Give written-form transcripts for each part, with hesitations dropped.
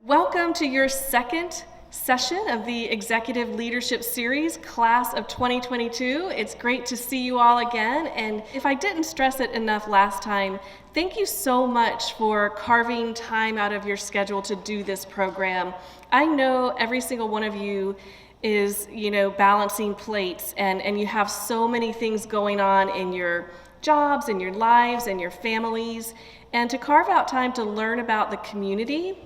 Welcome to your second session of the Executive Leadership Series, Class of 2022. It's great to see you all again, and if I didn't stress it enough last time, thank you so much for carving time out of your schedule to do this program. I know every single one of you is, balancing plates, and you have so many things going on in your jobs, in your lives, and your families, and to carve out time to learn about the community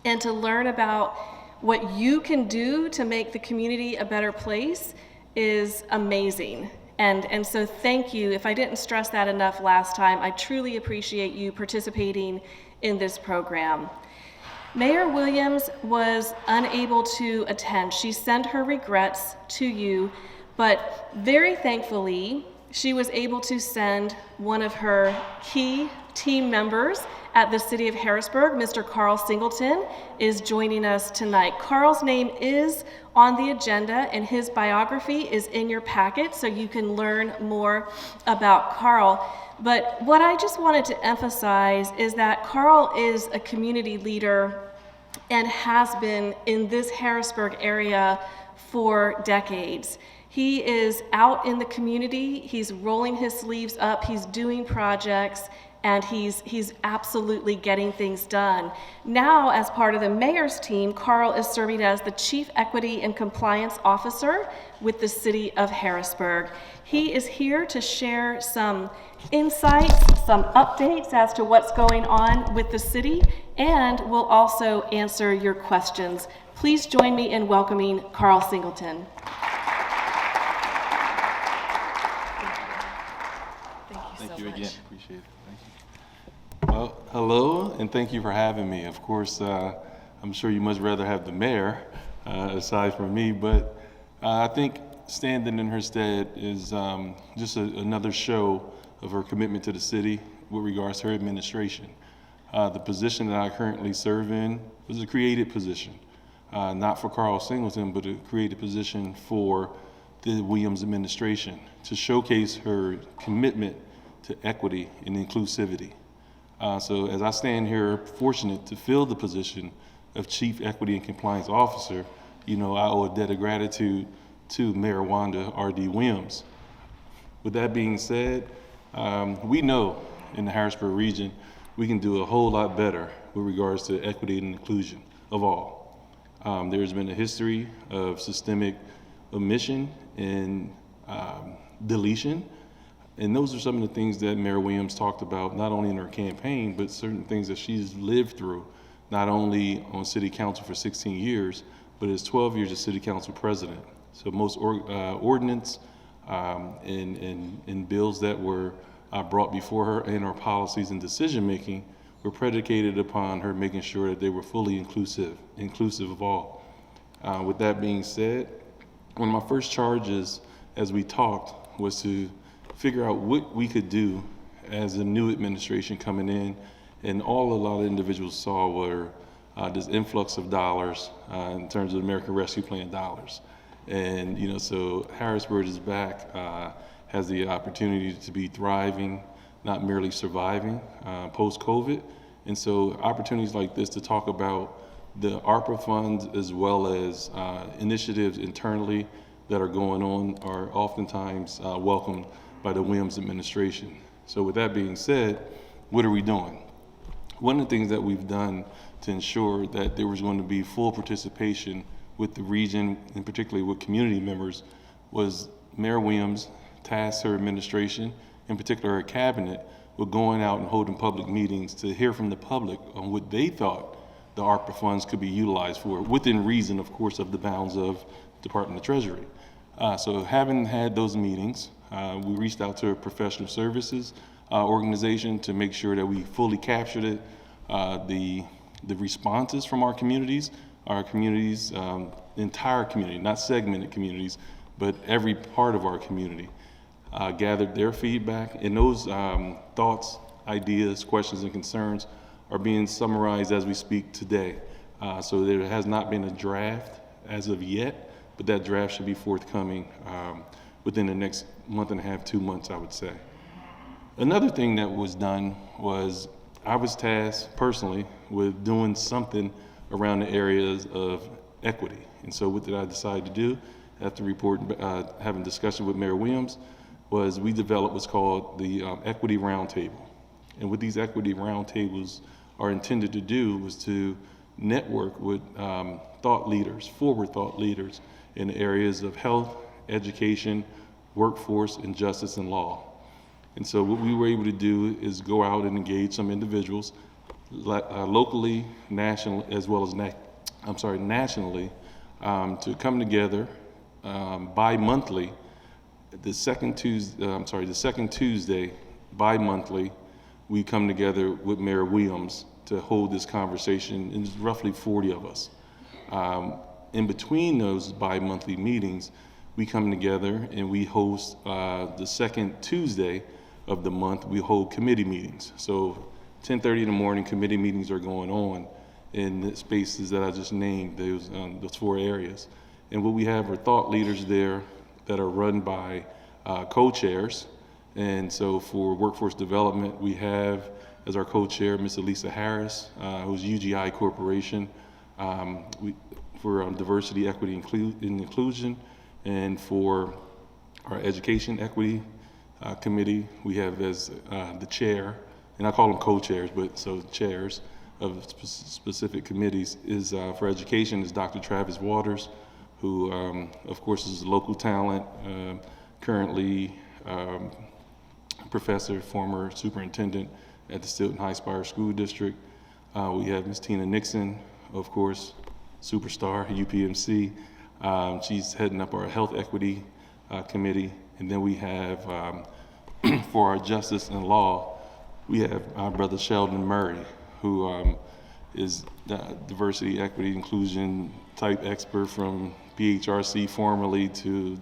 and to learn about what you can do to make the community a better place is amazing. And so thank you. If I didn't stress that enough last time, I truly appreciate you participating in this program. Mayor Williams was unable to attend. She sent her regrets to you, but very thankfully, she was able to send one of her key team members at the City of Harrisburg. Mr. Karl Singleton is joining us tonight. Karl's name is on the agenda and his biography is in your packet, so you can learn more about Karl. But what I just wanted to emphasize is that Karl is a community leader and has been in this Harrisburg area for decades. He is out in the community, he's rolling his sleeves up, he's doing projects, and he's absolutely getting things done. Now, as part of the mayor's team, Karl is serving as the Chief Equity and Compliance Officer with the City of Harrisburg. He is here to share some insights, some updates as to what's going on with the city, and will also answer your questions. Please join me in welcoming Karl Singleton. Thank you again. Appreciate it. Thank you. Well, hello, and thank you for having me. Of course, I'm sure you much rather have the mayor aside from me, but I think standing in her stead is just another show of her commitment to the city with regards to her administration. The position that I currently serve in was a created position, not for Karl Singleton, but a created position for the Williams administration to showcase her commitment to equity and inclusivity. So as I stand here fortunate to fill the position of Chief Equity and Compliance Officer, I owe a debt of gratitude to Mayor Wanda R.D. Williams. With that being said, we know in the Harrisburg region, we can do a whole lot better with regards to equity and inclusion of all. There's been a history of systemic omission and deletion. And those are some of the things that Mayor Williams talked about, not only in her campaign, but certain things that she's lived through, not only on city council for 16 years, but as 12 years as city council president. So most ordinance and bills that were brought before her and our policies and decision-making were predicated upon her making sure that they were fully inclusive of all. With that being said, one of my first charges as we talked was to figure out what we could do as a new administration coming in, and all a lot of individuals saw were this influx of dollars in terms of the American Rescue Plan dollars. And so Harrisburg is back, has the opportunity to be thriving, not merely surviving post-COVID. And so opportunities like this to talk about the ARPA funds as well as initiatives internally that are going on are oftentimes welcomed by the Williams administration. So with that being said, what are we doing? One of the things that we've done to ensure that there was going to be full participation with the region, and particularly with community members, was Mayor Williams tasked her administration, in particular her cabinet, with going out and holding public meetings to hear from the public on what they thought the ARPA funds could be utilized for, within reason, of course, of the bounds of Department of Treasury. So having had those meetings, we reached out to a professional services organization to make sure that we fully captured it, the responses from our communities, the entire community, not segmented communities, but every part of our community, gathered their feedback, and those thoughts, ideas, questions, and concerns are being summarized as we speak today. So there has not been a draft as of yet, but that draft should be forthcoming within the next month and a half, 2 months, I would say. Another thing that was done was I was tasked personally with doing something around the areas of equity. And so what did I decide to do after having discussion with Mayor Williams was we developed what's called the Equity Roundtable. And what these Equity Roundtables are intended to do was to network with thought leaders, forward thought leaders in the areas of health, education, workforce, and justice and law. And so what we were able to do is go out and engage some individuals locally, nationally, as well as nationally, to come together bi-monthly. The second Tuesday bi-monthly, we come together with Mayor Williams to hold this conversation, and there's roughly 40 of us. In between those bi-monthly meetings, we come together and we host the second Tuesday of the month, we hold committee meetings. So 10:30 in the morning, committee meetings are going on in the spaces that I just named, those 4 areas. And what we have are thought leaders there that are run by co-chairs. And so for workforce development, we have as our co-chair, Ms. Elisa Harris, who's UGI Corporation, for diversity, equity, and inclusion. And for our education equity committee, we have as the chair, and I call them co-chairs, but so chairs of specific committees is for education is Dr. Travis Waters, who of course is a local talent, currently professor, former superintendent at the Stilton High Spire School District. We have Ms. Tina Nixon, of course, superstar, UPMC. She's heading up our health equity committee. And then we have, for our justice and law, we have our brother Sheldon Murray, who is the diversity, equity, inclusion type expert from BHRC formerly to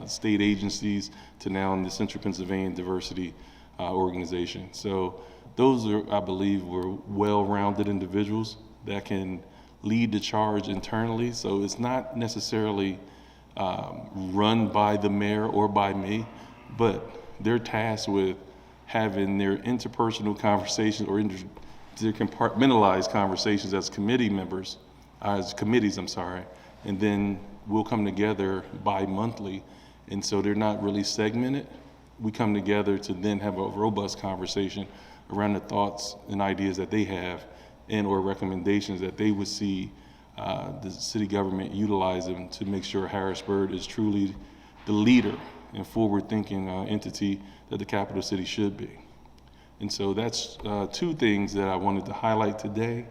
state agencies to now in the Central Pennsylvania Diversity Organization. So those are, I believe, were well-rounded individuals that can lead the charge internally. So it's not necessarily run by the mayor or by me, but they're tasked with having their interpersonal conversations or their compartmentalized conversations as committee members, as committees, and then we'll come together bi-monthly. And so they're not really segmented. We come together to then have a robust conversation around the thoughts and ideas that they have and or recommendations that they would see the city government utilizing to make sure Harrisburg is truly the leader and forward-thinking entity that the capital city should be. And so that's 2 things that I wanted to highlight today.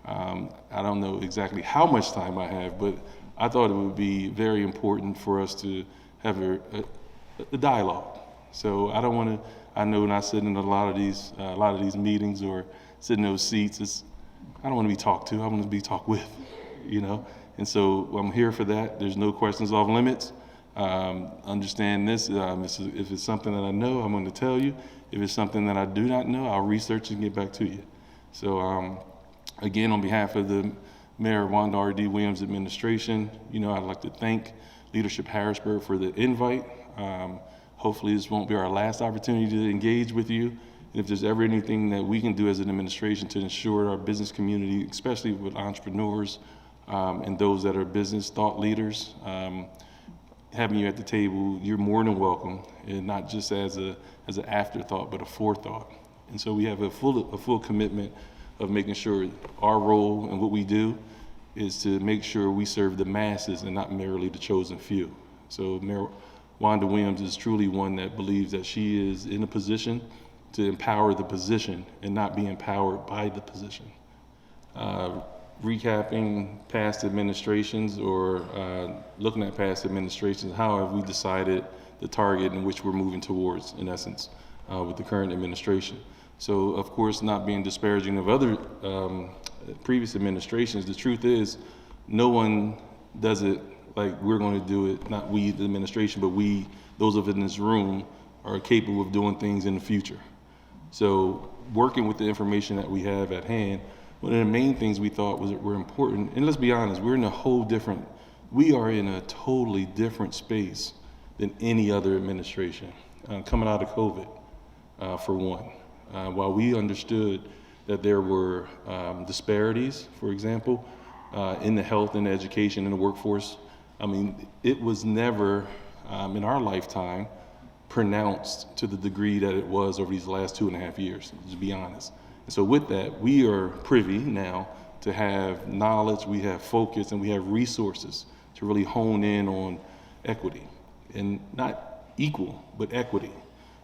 I don't know exactly how much time I have, but I thought it would be very important for us to have a dialogue. So I don't want to, I know when I sit in a lot of these meetings or sit in those seats, I don't want to be talked to, I want to be talked with, you know? And so I'm here for that. There's no questions off limits. Understand this, if it's something that I know, I'm going to tell you. If it's something that I do not know, I'll research and get back to you. So again, on behalf of the Mayor Wanda R.D. Williams administration, I'd like to thank Leadership Harrisburg for the invite. Hopefully this won't be our last opportunity to engage with you. And if there's ever anything that we can do as an administration to ensure our business community, especially with entrepreneurs and those that are business thought leaders, having you at the table, you're more than welcome, and not just as an afterthought, but a forethought. And so we have a full commitment of making sure our role and what we do is to make sure we serve the masses and not merely the chosen few. So Mayor Wanda Williams is truly one that believes that she is in a position to empower the position and not be empowered by the position. Recapping past administrations or looking at past administrations, how have we decided the target in which we're moving towards, in essence, with the current administration? So, of course, not being disparaging of other previous administrations, the truth is no one does it like we're going to do it, not we, the administration, but we, those of us in this room, are capable of doing things in the future. So working with the information that we have at hand, one of the main things we thought were important, and let's be honest, we are in a totally different space than any other administration, coming out of COVID, for one. While we understood that there were disparities, for example, in the health and the education and the workforce. I mean, it was never in our lifetime pronounced to the degree that it was over these last 2.5 years, to be honest. And so with that, we are privy now to have knowledge, we have focus, and we have resources to really hone in on equity, and not equal, but equity.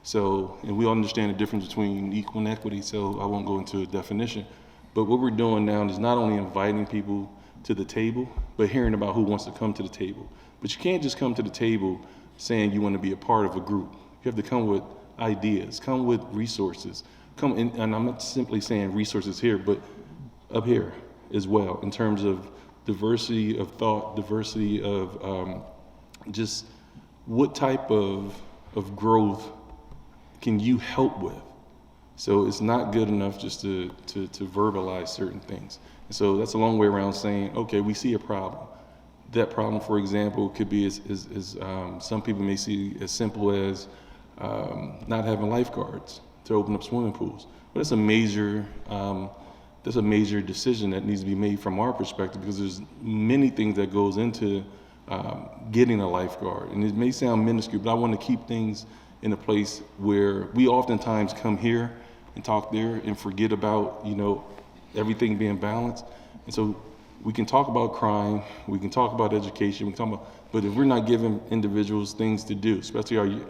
So, and we all understand the difference between equal and equity, so I won't go into a definition. But what we're doing now is not only inviting people to the table, but hearing about who wants to come to the table. But you can't just come to the table saying you want to be a part of a group. You have to come with ideas, come with resources, come in, and I'm not simply saying resources here, but up here as well, in terms of diversity of thought, diversity of just what type of growth can you help with. So it's not good enough just to verbalize certain things. And so that's a long way around saying, okay, we see a problem. That problem, for example, could be as some people may see as simple as not having lifeguards to open up swimming pools. But that's a major decision that needs to be made from our perspective, because there's many things that goes into getting a lifeguard. And it may sound minuscule, but I want to keep things in a place where we oftentimes come here and talk there and forget about, everything being balanced. And so we can talk about crime, we can talk about education, we can talk about, but if we're not giving individuals things to do, especially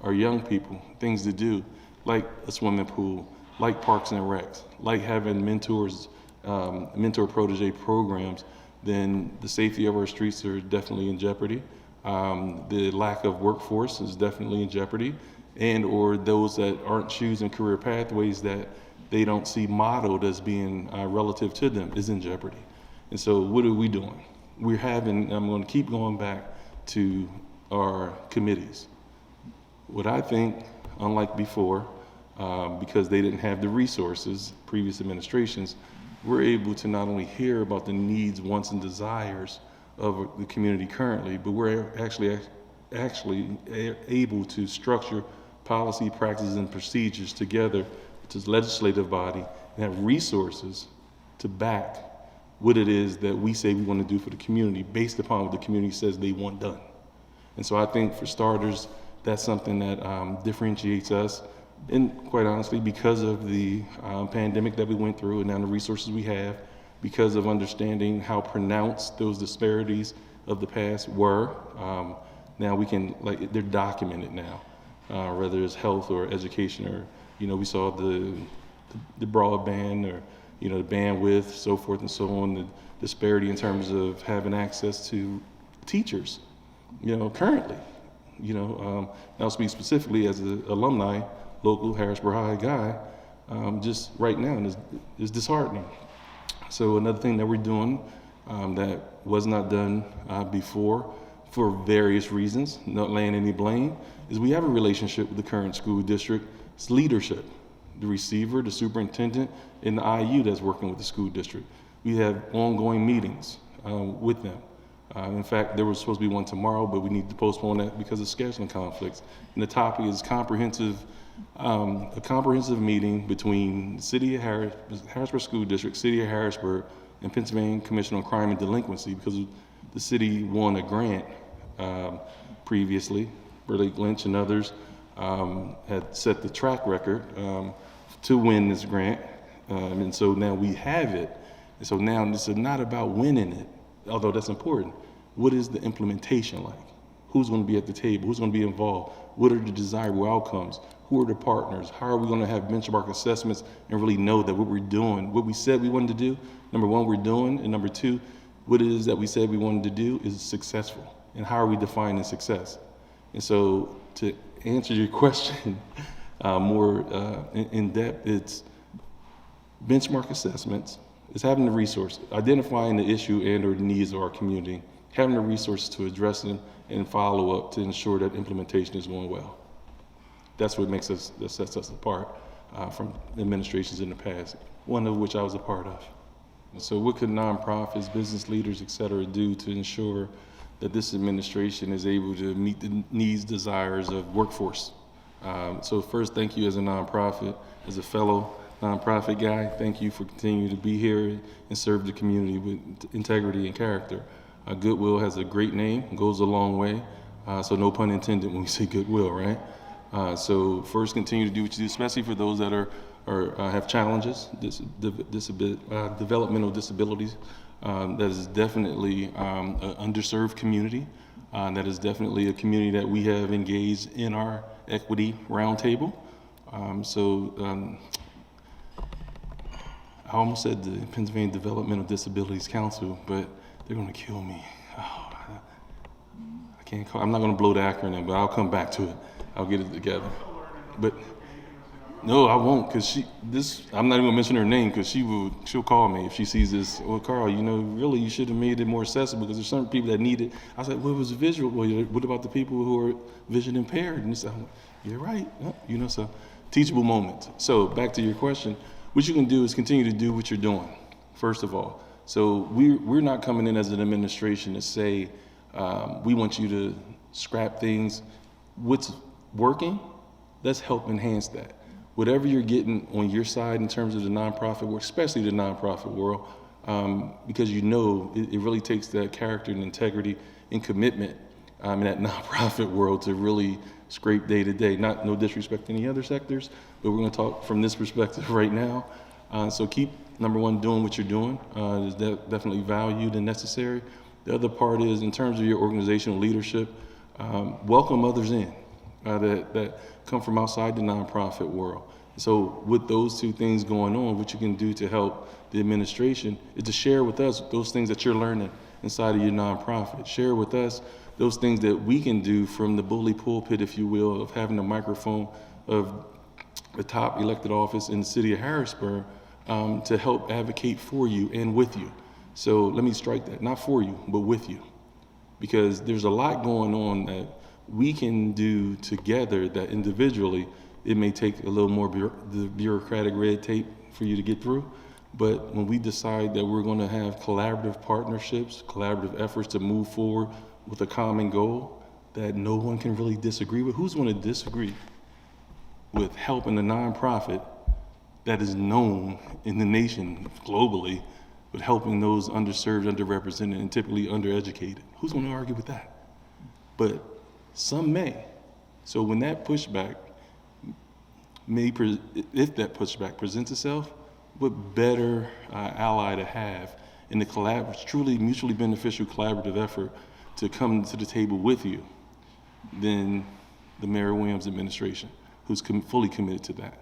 our young people, things to do, like a swimming pool, like parks and recs, like having mentors, mentor-protege programs, then the safety of our streets are definitely in jeopardy. The lack of workforce is definitely in jeopardy, and or those that aren't choosing career pathways that they don't see modeled as being relative to them is in jeopardy. And so what are we doing? I'm going to keep going back to our committees. What I think, unlike before, because they didn't have the resources, previous administrations, we're able to not only hear about the needs, wants, and desires of the community currently, but we're actually able to structure policy, practices, and procedures together to the legislative body and have resources to back what it is that we say we want to do for the community based upon what the community says they want done. And so I think for starters, that's something that differentiates us. And quite honestly, because of the pandemic that we went through and now the resources we have, because of understanding how pronounced those disparities of the past were, now we can, they're documented now, whether it's health or education or, we saw the broadband or, the bandwidth, so forth and so on, the disparity in terms of having access to teachers, currently. I'll speak specifically as an alumni, local Harrisburg High guy, just right now is disheartening. So another thing that we're doing that was not done before for various reasons, not laying any blame, is we have a relationship with the current school district's leadership, the receiver, the superintendent, and the IU that's working with the school district. We have ongoing meetings with them. In fact, there was supposed to be one tomorrow, but we need to postpone that because of scheduling conflicts. And the topic is a comprehensive meeting between the City of Harrisburg School District, City of Harrisburg, and Pennsylvania Commission on Crime and Delinquency, because the city won a grant previously. Burlake Lynch and others had set the track record to win this grant, and so now we have it. And so now this is not about winning it, although that's important. What is the implementation like? Who's going to be at the table? Who's going to be involved? What are the desirable outcomes? Who are the partners? How are we going to have benchmark assessments and really know that what we're doing, what we said we wanted to do, number one, we're doing, and number two, what it is that we said we wanted to do is successful, and how are we defining success? And so to answer your question more in depth, it's benchmark assessments, it's having the resource, identifying the issue and or the needs of our community, having the resources to address them and follow up to ensure that implementation is going well. That's what sets us apart from administrations in the past, one of which I was a part of. So what could nonprofits, business leaders, et cetera, do to ensure that this administration is able to meet the needs, desires of workforce? So first, thank you as a nonprofit, as a fellow nonprofit guy. Thank you for continuing to be here and serve the community with integrity and character. Goodwill has a great name, goes a long way. So no pun intended when we say goodwill, right? So first, continue to do what you do, especially for those that have challenges, developmental disabilities. That is definitely an underserved community. That is definitely a community that we have engaged in our equity roundtable. I almost said the Pennsylvania Developmental Disabilities Council, but they're going to kill me. Oh, I can't call. I'm not going to blow the acronym, but I'll come back to it. I'll get it together. But no, I won't, because I'm not even going to mention her name, because she'll call me if she sees this. Well, Karl, really you should have made it more accessible, because there's certain people that need it. I was like, well, it was visual. Well, what about the people who are vision impaired? And I'm like, you're right. So teachable moments. So back to your question, what you can do is continue to do what you're doing, first of all. So we're not coming in as an administration to say, we want you to scrap things. What's working, let's help enhance that. Whatever you're getting on your side in terms of the nonprofit world, especially the nonprofit world, because it really takes that character and integrity and commitment in that nonprofit world to really scrape day to day. No disrespect to any other sectors, but we're going to talk from this perspective right now. So keep, number one, doing what you're doing. Is definitely valued and necessary. The other part is, in terms of your organizational leadership, welcome others in that come from outside the nonprofit world. So with those two things going on, what you can do to help the administration is to share with us those things that you're learning inside of your nonprofit. Share with us those things that we can do from the bully pulpit, if you will, of having a microphone of the top elected office in the city of Harrisburg to help advocate for you and with you. So let me strike that, not for you, but with you. Because there's a lot going on that we can do together that individually it may take a little more the bureaucratic red tape for you to get through. But when we decide that we're going to have collaborative partnerships, collaborative efforts to move forward with a common goal that no one can really disagree with, who's going to disagree with helping a nonprofit that is known in the nation globally with helping those underserved, underrepresented, and typically undereducated? Who's going to argue with that? But some may. So when that pushback if that pushback presents itself, what better ally to have in the truly mutually beneficial collaborative effort to come to the table with you than the Mayor Williams administration, who's fully committed to that.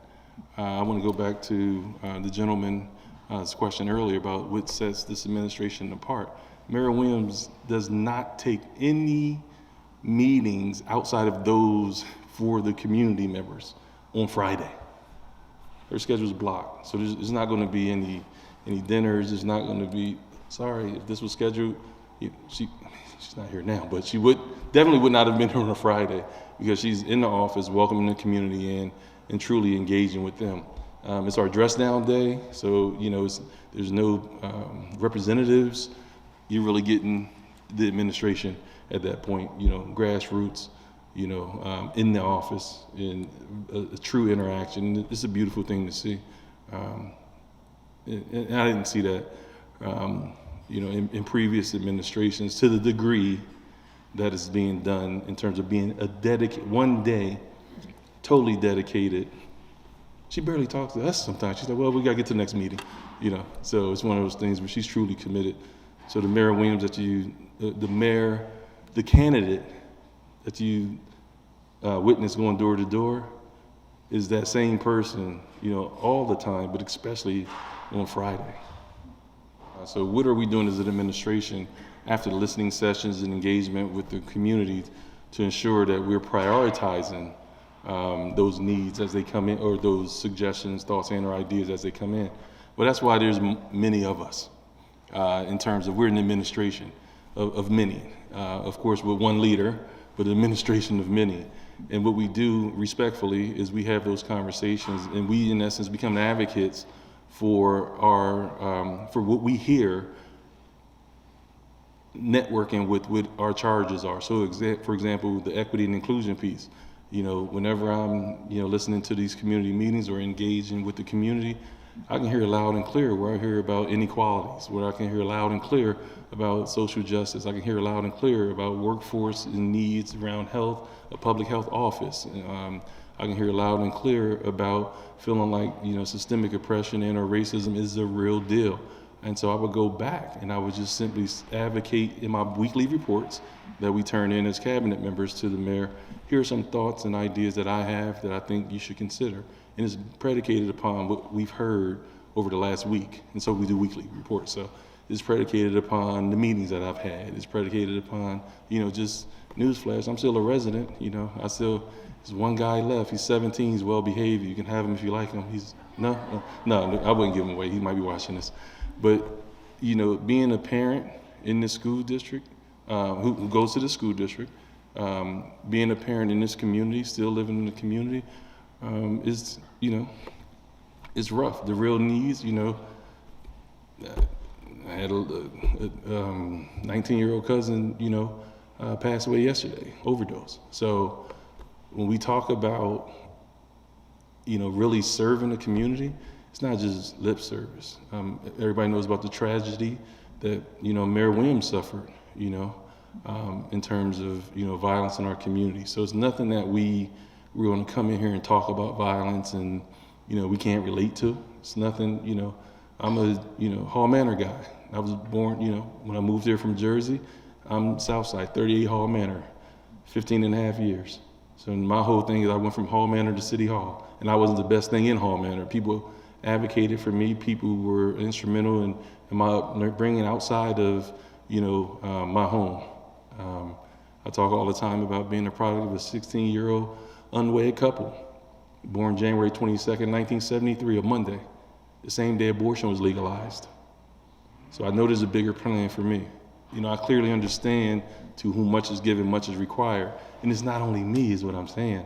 I want to go back to the gentleman's question earlier about what sets this administration apart. Mayor Williams does not take any meetings outside of those for the community members on Friday. Her schedule's blocked, so there's not going to be any dinners. There's not going to be. Sorry, if this was scheduled, she's not here now, but she definitely would not have been here on a Friday because she's in the office welcoming the community in and truly engaging with them. It's our dress down day, so there's no representatives. You're really getting the administration at that point, grassroots, in the office, in a true interaction. It's a beautiful thing to see. And I didn't see that, in previous administrations to the degree that is being done in terms of being one day, totally dedicated. She barely talks to us sometimes. She's like, well, we got to get to the next meeting, So it's one of those things where she's truly committed. So the Mayor Williams the candidate that you witness going door to door is that same person, all the time, but especially on Friday. So what are we doing as an administration after the listening sessions and engagement with the community to ensure that we're prioritizing those needs as they come in, or those suggestions, thoughts, and or ideas as they come in? Well, that's why there's many of us in terms of we're an administration of many. Of course, we're one leader, but an administration of many. And what we do respectfully is we have those conversations, and we, in essence, become advocates for for what we hear, networking with what our charges are. So, for example, the equity and inclusion piece. Whenever I'm, listening to these community meetings or engaging with the community, I can hear loud and clear where I hear about inequalities, where I can hear loud and clear about social justice. I can hear loud and clear about workforce and needs around health, a public health office. I can hear loud and clear about feeling like, systemic oppression and or racism is a real deal. And so I would go back and I would just simply advocate in my weekly reports that we turn in as cabinet members to the mayor. Here are some thoughts and ideas that I have that I think you should consider. And it's predicated upon what we've heard over the last week. And so we do weekly reports. So it's predicated upon the meetings that I've had. It's predicated upon, just newsflash. I'm still a resident, there's one guy left. He's 17, he's well behaved. You can have him if you like him. No, I wouldn't give him away. He might be watching this. But, being a parent in this school district, who goes to the school district, being a parent in this community, still living in the community, is, it's rough. The real needs, I had a 19-year-old cousin, passed away yesterday, overdose. So when we talk about, really serving the community, it's not just lip service. Everybody knows about the tragedy that, Mayor Williams suffered, in terms of, violence in our community. So it's nothing that we're going to come in here and talk about violence and, we can't relate to. It's nothing, I'm a, Hall Manor guy. I was born, when I moved here from Jersey, I'm Southside, 38 Hall Manor, 15 and a half years. So my whole thing is I went from Hall Manor to City Hall, and I wasn't the best thing in Hall Manor. People advocated for me. People were instrumental in my bringing outside of, my home. I talk all the time about being a product of a 16-year-old unwed couple, born January 22nd, 1973, a Monday, the same day abortion was legalized. So I know there's a bigger plan for me. I clearly understand to whom much is given, much is required. And it's not only me, is what I'm saying.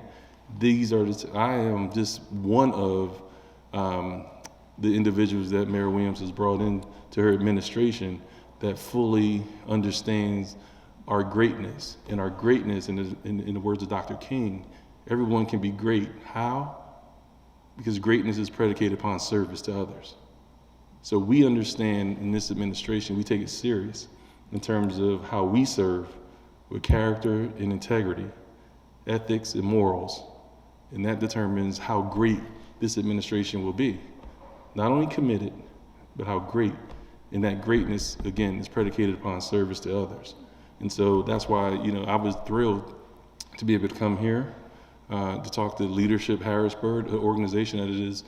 I am just one of the individuals that Mayor Williams has brought in to her administration that fully understands our greatness. And our greatness, in the words of Dr. King, everyone can be great. How? Because greatness is predicated upon service to others. So we understand in this administration, we take it serious in terms of how we serve with character and integrity, ethics and morals. And that determines how great this administration will be. Not only committed, but how great. And that greatness, again, is predicated upon service to others. And so that's why, I was thrilled to be able to come here to talk to Leadership Harrisburg, an organization that is,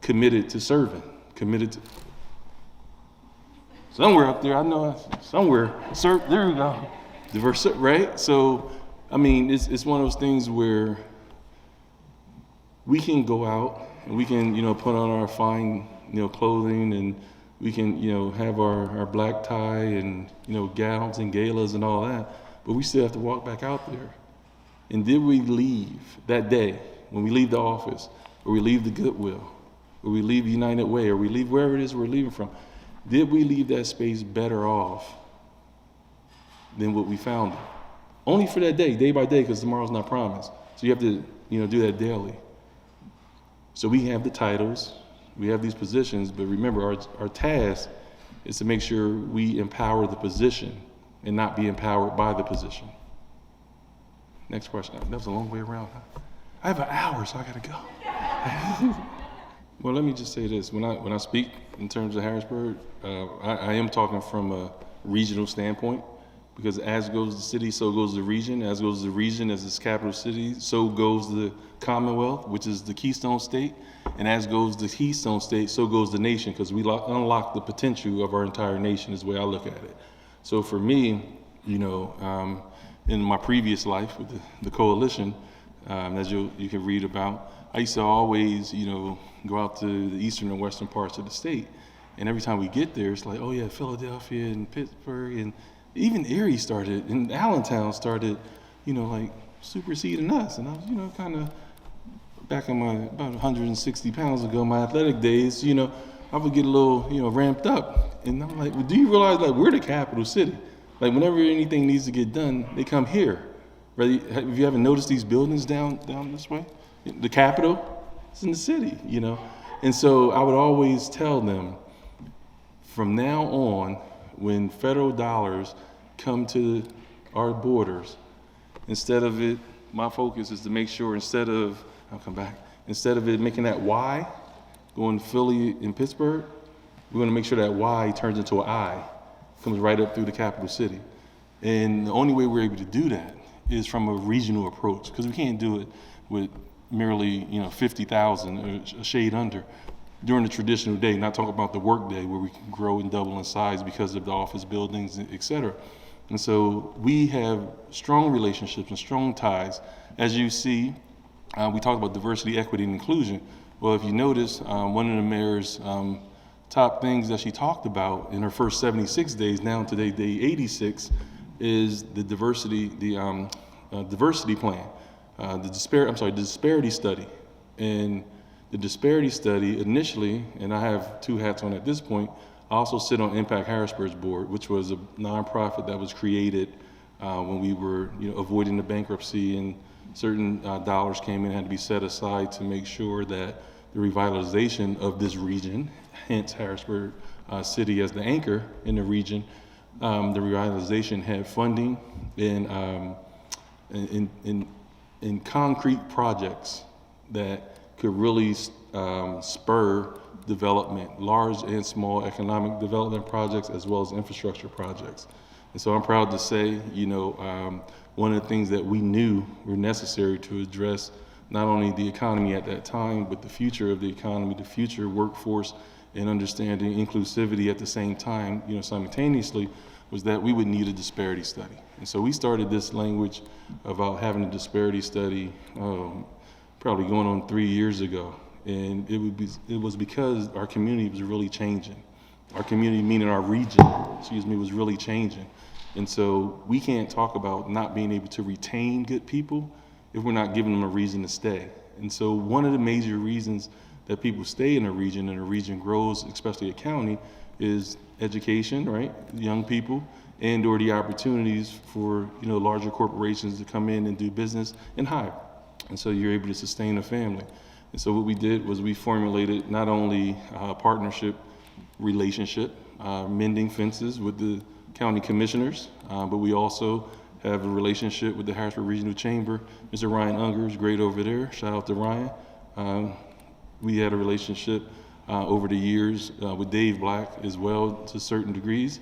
committed to serving, committed to, somewhere up there, I know, somewhere, there we go, diverse, right? So, it's one of those things where we can go out and we can, put on our fine, clothing, and we can, have our black tie and, gowns and galas and all that, but we still have to walk back out there. And did we leave that day, when we leave the office, or we leave the Goodwill, or we leave United Way, or we leave wherever it is we're leaving from, did we leave that space better off than what we found it? Only for that day by day, because tomorrow's not promised. So you have to, do that daily. So we have the titles, we have these positions, but remember, our task is to make sure we empower the position and not be empowered by the position. Next question. That was a long way around. I have an hour, so I gotta go. Well, let me just say this. When I speak in terms of Harrisburg, I am talking from a regional standpoint, because as goes the city, so goes the region. As goes the region as its capital city, so goes the Commonwealth, which is the Keystone State. And as goes the Keystone State, so goes the nation, because we unlock the potential of our entire nation is the way I look at it. So for me, in my previous life with the coalition, as you can read about, I used to always, go out to the eastern and western parts of the state. And every time we get there, it's like, oh yeah, Philadelphia and Pittsburgh, and even Erie started, and Allentown started, superseding us. And I was, kind of back in my, about 160 pounds ago, my athletic days, I would get a little, ramped up. And I'm like, well, do you realize, we're the capital city? Whenever anything needs to get done, they come here. Have you ever noticed these buildings down this way? The Capitol, it's in the city, And so I would always tell them, from now on, when federal dollars come to our borders, my focus is to make sure instead of it making that Y, going to Philly and Pittsburgh, we're going to make sure that Y turns into an I, comes right up through the capital city. And the only way we're able to do that is from a regional approach, because we can't do it with merely 50,000 or a shade under during the traditional day, not talking about the work day where we can grow and double in size because of the office buildings, et cetera. And so we have strong relationships and strong ties. As you see, we talked about diversity, equity, and inclusion. Well, if you notice, one of the mayor's top things that she talked about in her first 76 days, now today, day 86, is the diversity plan, the disparity study. And the disparity study initially, and I have two hats on at this point, I also sit on Impact Harrisburg's board, which was a nonprofit that was created when we were avoiding the bankruptcy, and certain dollars came in and had to be set aside to make sure that the revitalization of this region, hence Harrisburg City as the anchor in the region, the revitalization had funding in concrete projects that could really spur development, large and small economic development projects, as well as infrastructure projects. And so I'm proud to say, one of the things that we knew were necessary to address not only the economy at that time, but the future of the economy, the future workforce, and understanding inclusivity at the same time, simultaneously, was that we would need a disparity study. And so we started this language about having a disparity study probably going on 3 years ago. And it was because our community was really changing. Our community, meaning our region, was really changing. And so we can't talk about not being able to retain good people if we're not giving them a reason to stay. And so one of the major reasons that people stay in a region and a region grows, especially a county, is education, right? Young people, and or the opportunities for larger corporations to come in and do business and hire. And so you're able to sustain a family. And so what we did was we formulated not only a partnership relationship, mending fences with the county commissioners, but we also have a relationship with the Harrisburg Regional Chamber. Mr. Ryan Unger is great over there. Shout out to Ryan. We had a relationship over the years with Dave Black as well to certain degrees.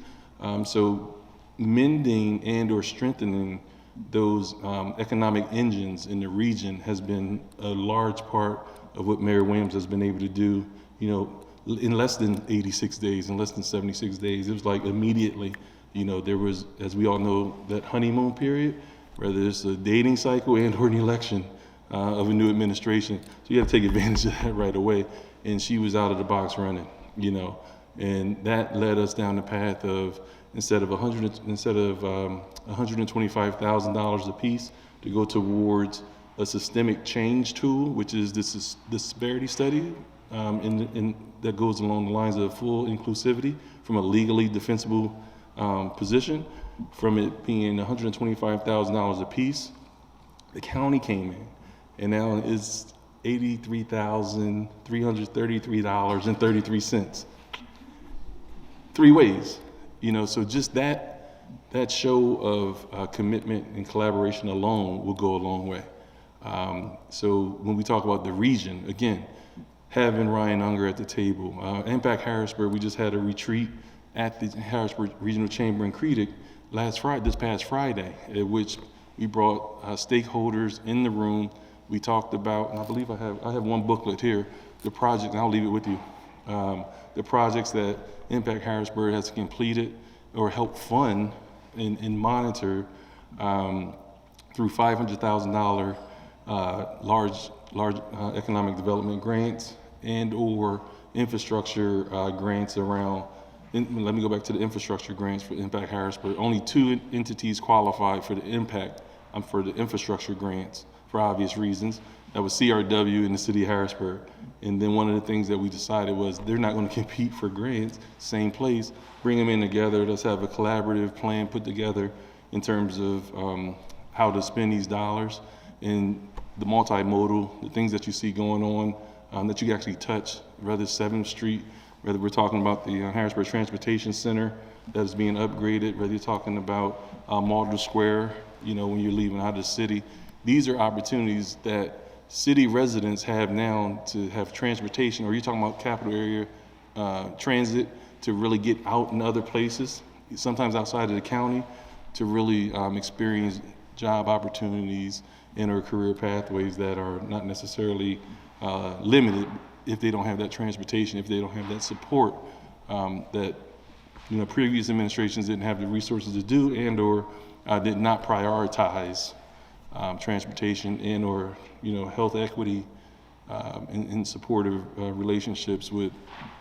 So mending and or strengthening those economic engines in the region has been a large part of what Mayor Williams has been able to do, in less than 86 days, in less than 76 days. It was like immediately, there was, as we all know, that honeymoon period, whether it's a dating cycle and or an election of a new administration. So you have to take advantage of that right away. And she was out of the box running, and that led us down the path of instead of $125,000 a piece to go towards a systemic change tool, which is this disparity study, that goes along the lines of full inclusivity from a legally defensible position. From it being $125,000 a piece, the county came in, and now it's $83,333.33. 3 ways, so just that show of commitment and collaboration alone will go a long way. So when we talk about the region, again, having Ryan Unger at the table, Impact Harrisburg, we just had a retreat at the Harrisburg Regional Chamber in Creedick this past Friday, at which we brought stakeholders in the room. We talked about, and I believe I have one booklet here, the project, and I'll leave it with you. The projects that Impact Harrisburg has completed or helped fund and monitor through $500,000 large economic development grants and or infrastructure grants around. Let me go back to the infrastructure grants for Impact Harrisburg. Only 2 entities qualified for the infrastructure grants for obvious reasons. That was CRW and the city of Harrisburg. And then one of the things that we decided was they're not going to compete for grants, same place, bring them in together. Let's have a collaborative plan put together in terms of how to spend these dollars and the multimodal, the things that you see going on that you actually touch, whether it's 7th Street, whether we're talking about the Harrisburg Transportation Center that is being upgraded, whether you're talking about Malden Square, when you're leaving out of the city. These are opportunities that city residents have now to have transportation, or you're talking about capital area transit to really get out in other places, sometimes outside of the county, to really experience job opportunities and or career pathways that are not necessarily limited if they don't have that transportation, if they don't have that support that previous administrations didn't have the resources to do and or did not prioritize transportation and or health equity in supportive relationships with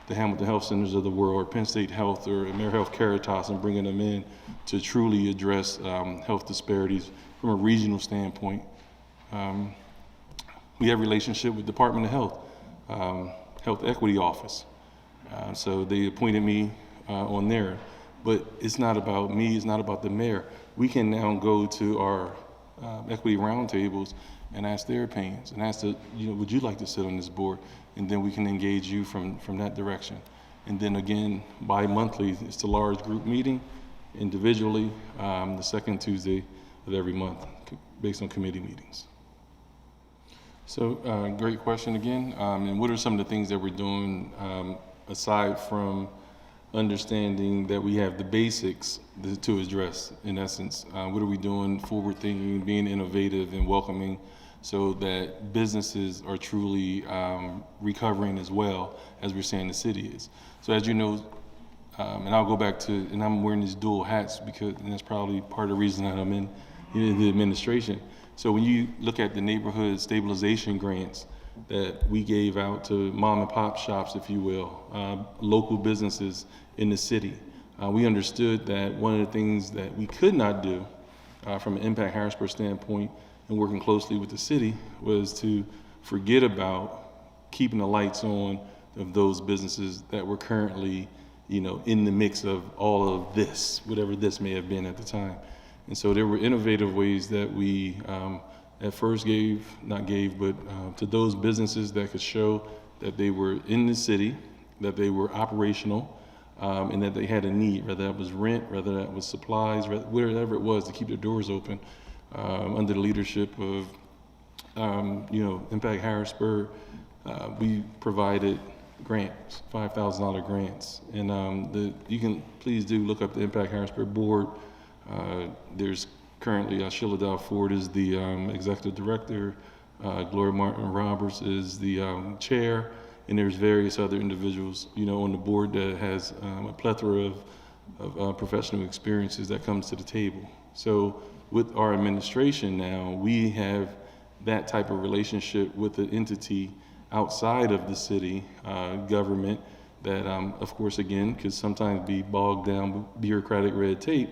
the Hamilton Health Centers of the world, or Penn State Health, or Mayor Health Caritas, and bringing them in to truly address health disparities from a regional standpoint. We have a relationship with Department of Health, Health Equity Office. So they appointed me on there, but it's not about me, it's not about the mayor. We can now go to our equity roundtables and ask their opinions and ask would you like to sit on this board? And then we can engage you from that direction. And then again, bi-monthly, it's the large group meeting, individually, the second Tuesday of every month, based on committee meetings. So great question again. And what are some of the things that we're doing aside from understanding that we have the basics to address, in essence? What are we doing forward thinking, being innovative and welcoming so that businesses are truly recovering as well as we're saying the city is? So as you know, and I'll go back to, and I'm wearing these dual hats and that's probably part of the reason that I'm in the administration. So when you look at the neighborhood stabilization grants that we gave out to mom and pop shops, if you will, local businesses in the city, we understood that one of the things that we could not do from an Impact Harrisburg standpoint and working closely with the city was to forget about keeping the lights on of those businesses that were currently, in the mix of all of this, whatever this may have been at the time. And so there were innovative ways that we at first but to those businesses that could show that they were in the city, that they were operational, and that they had a need, whether that was rent, whether that was supplies, whatever it was, to keep their doors open, under the leadership of Impact Harrisburg. We provided grants, $5,000 grants, and you can please do look up the Impact Harrisburg board. There's currently Sheila Dow Ford is the executive director, Gloria Martin Roberts is the chair, and there's various other individuals on the board that has a plethora of professional experiences that comes to the table. So with our administration now, we have that type of relationship with the entity outside of the city government that of course again could sometimes be bogged down with bureaucratic red tape,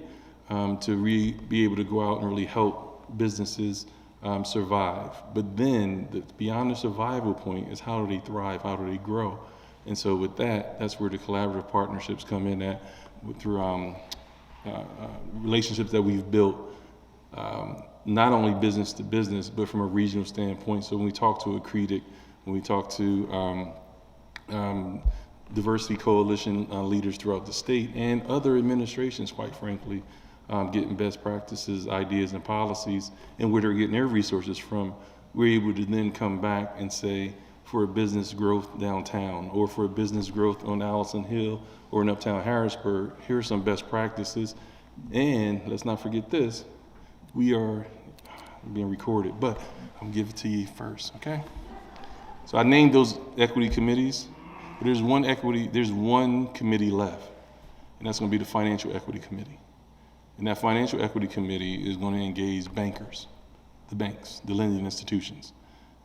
to be able to go out and really help businesses survive. But then beyond the survival point is how do they thrive, how do they grow? And so with that's where the collaborative partnerships come in at, through relationships that we've built, not only business to business, but from a regional standpoint. So when we talk to Accretic, when we talk to diversity coalition leaders throughout the state and other administrations, quite frankly, getting best practices, ideas, and policies, and where they're getting their resources from, we're able to then come back and say, for a business growth downtown, or for a business growth on Allison Hill, or in Uptown Harrisburg, here are some best practices. And let's not forget this, we are being recorded, but I'm gonna give it to you first, okay? So I named those equity committees, but there's one committee left, and that's gonna be the Financial Equity Committee. And that Financial Equity Committee is going to engage bankers, the banks, the lending institutions.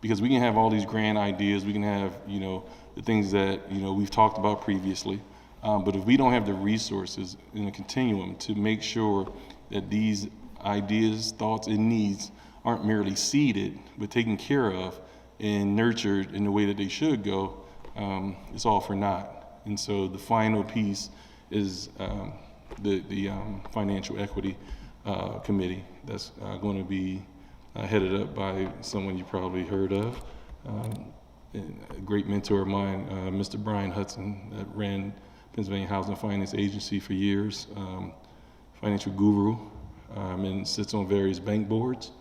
Because we can have all these grand ideas, we can have, the things that, we've talked about previously, but if we don't have the resources in a continuum to make sure that these ideas, thoughts, and needs aren't merely seeded, but taken care of and nurtured in the way that they should go, it's all for naught. And so the final piece is the financial equity committee that's going to be headed up by someone you probably heard of, and a great mentor of mine, Mr. Brian Hudson, that ran Pennsylvania Housing and Finance Agency for years, financial guru, and sits on various bank boards.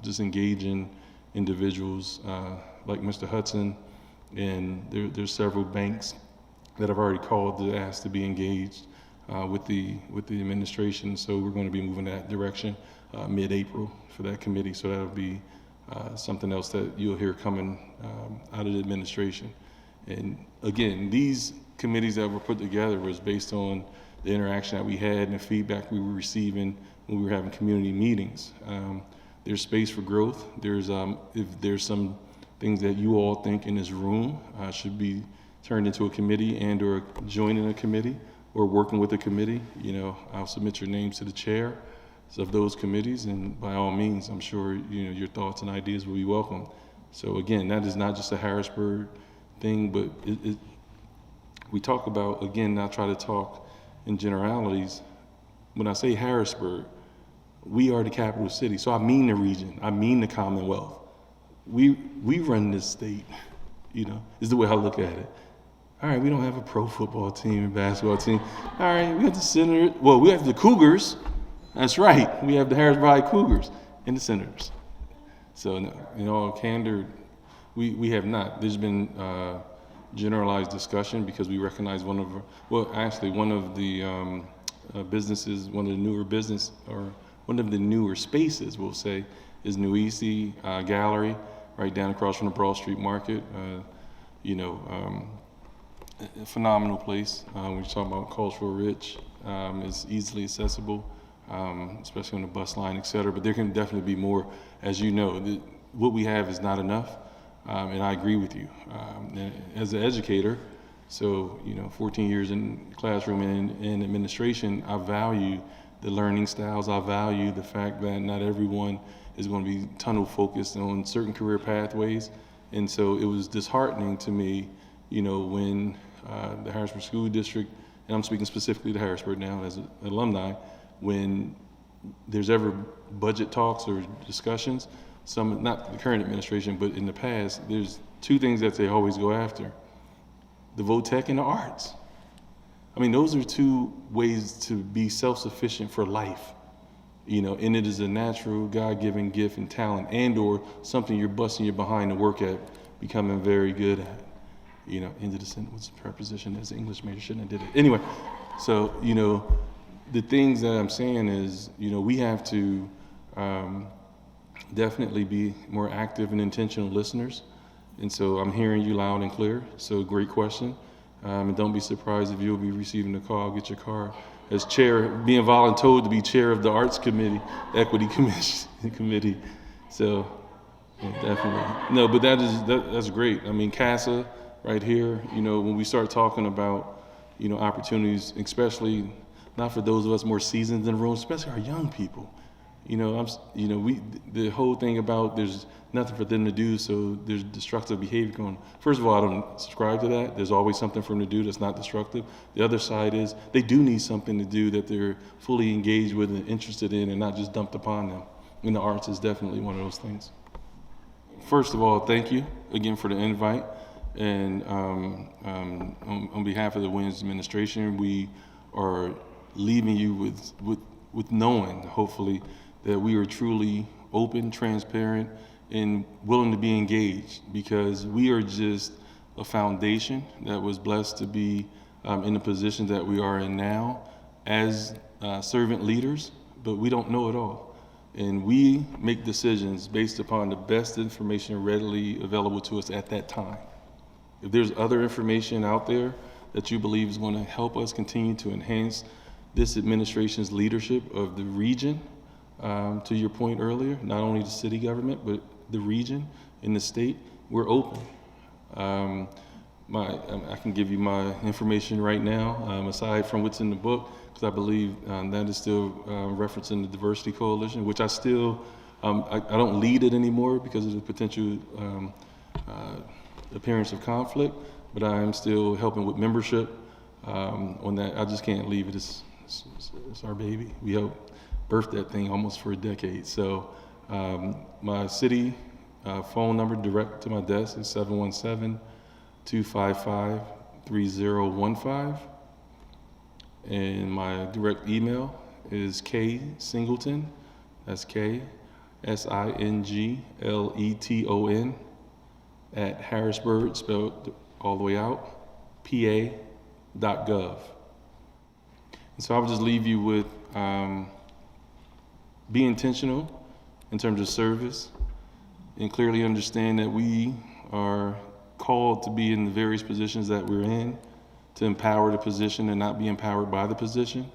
Just engaging individuals like Mr. Hudson, and there's several banks that have already called to ask to be engaged with the administration. So we're going to be moving that direction mid-April for that committee. So that'll be something else that you'll hear coming out of the administration. And again, these committees that were put together was based on the interaction that we had and the feedback we were receiving when we were having community meetings. There's space for growth. If there's some things that you all think in this room should be turned into a committee and or joining a committee or working with a committee, I'll submit your names to the chair of those committees, and by all means, I'm sure your thoughts and ideas will be welcome. So again, that is not just a Harrisburg thing, but we talk about, again, I try to talk in generalities. When I say Harrisburg, we are the capital city, so I mean the region, I mean the Commonwealth. We run this state, is the way I look at it. All right, we don't have a pro football team and basketball team. All right, we have the Senators. Well, we have the Cougars. That's right. We have the Harrisburg Cougars and the Senators. So, in all candor, we have not. There's been generalized discussion because we recognize one of the businesses, one of the newer business, or one of the newer spaces, we'll say, is New Easy Gallery, right down across from the Broad Street Market. A phenomenal place. When you're talking about cultural rich, it's easily accessible, especially on the bus line, et cetera. But there can definitely be more. As you know, what we have is not enough, and I agree with you. As an educator, 14 years in the classroom and in administration, I value the learning styles. I value the fact that not everyone is going to be tunnel focused on certain career pathways. And so it was disheartening to me, when the Harrisburg School District, and I'm speaking specifically to Harrisburg now as an alumni, when there's ever budget talks or discussions, not the current administration, but in the past, there's two things that they always go after: the VOTEC and the arts. I mean, those are two ways to be self-sufficient for life, and it is a natural God-given gift and talent, and or something you're busting your behind to work at, becoming very good at. Into the sentence was a preposition as an English major, shouldn't have did it. Anyway, so, the things that I'm saying is, we have to definitely be more active and intentional listeners. And so I'm hearing you loud and clear. So great question. And don't be surprised if you'll be receiving a call, get your card. As chair, being volunteered to be chair of the Arts Committee, Equity Committee. So yeah, definitely. No, but that's great. I mean, CASA right here, when we start talking about, opportunities, especially not for those of us more seasoned in the room, especially our young people. The whole thing about there's nothing for them to do, so there's destructive behavior going on. First of all, I don't subscribe to that. There's always something for them to do that's not destructive. The other side is they do need something to do that they're fully engaged with and interested in and not just dumped upon them. And the arts is definitely one of those things. First of all, thank you again for the invite. And on behalf of the Williams administration, we are leaving you with knowing, hopefully, that we are truly open, transparent, and willing to be engaged, because we are just a foundation that was blessed to be in the position that we are in now as servant leaders, but we don't know it all. And we make decisions based upon the best information readily available to us at that time. If there's other information out there that you believe is going to help us continue to enhance this administration's leadership of the region, to your point earlier, not only the city government, but the region and the state, we're open. I can give you my information right now, aside from what's in the book, because I believe that is still referencing the Diversity Coalition, which I still, I don't lead it anymore because of the potential appearance of conflict, but I am still helping with membership on that. I just can't leave it. It's it's our baby. We helped birth that thing almost for a decade. So my city phone number direct to my desk is 717-255-3015. And my direct email is ksingleton, that's KSINGLETON, at Harrisburg, spelled all the way out, PA.gov. And so I would just leave you with be intentional in terms of service, and clearly understand that we are called to be in the various positions that we're in, to empower the position and not be empowered by the position.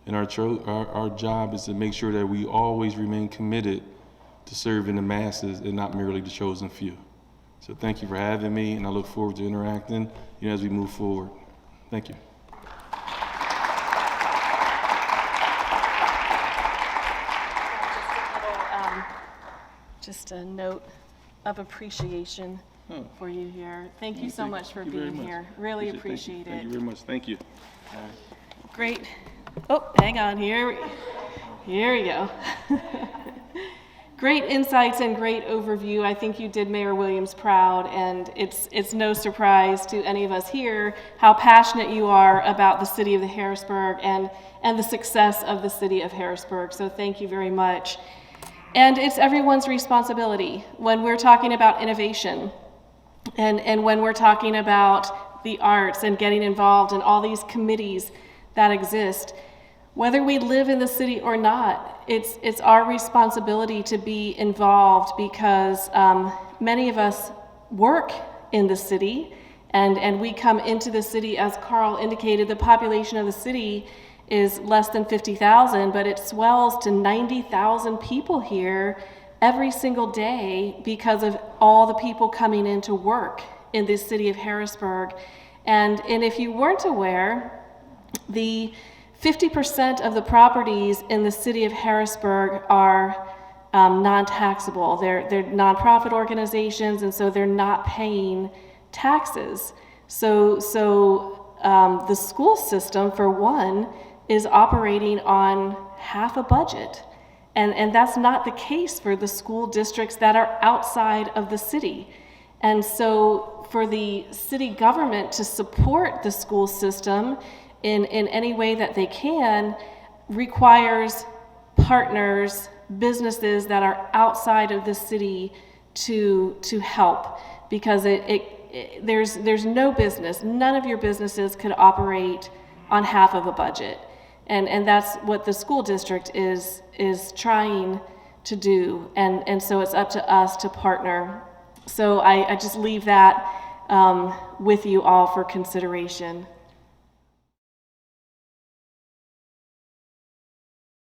And our job is to make sure that we always remain committed to serving the masses and not merely the chosen few. So thank you for having me, and I look forward to interacting as we move forward. Thank you. Just a note of appreciation for you here. Thank you so much for being here. Really appreciate it. Thank you very much. Thank you. Great. Oh, hang on here. Here we go. Great insights and great overview. I think you did Mayor Williams proud, and it's no surprise to any of us here how passionate you are about the city of the Harrisburg and the success of the city of Harrisburg. So thank you very much. And it's everyone's responsibility when we're talking about innovation and when we're talking about the arts and getting involved in all these committees that exist. Whether we live in the city or not, it's our responsibility to be involved because many of us work in the city and we come into the city, as Karl indicated, the population of the city is less than 50,000, but it swells to 90,000 people here every single day because of all the people coming in to work in this city of Harrisburg. And if you weren't aware, the 50% of the properties in the city of Harrisburg are non-taxable. They're nonprofit organizations, and so they're not paying taxes. So the school system, for one, is operating on half a budget. And that's not the case for the school districts that are outside of the city. And so for the city government to support the school system in any way that they can requires partners, businesses that are outside of the city to help, because there's no business, none of your businesses could operate on half of a budget. And that's what the school district is trying to do. And so it's up to us to partner. So I just leave that with you all for consideration.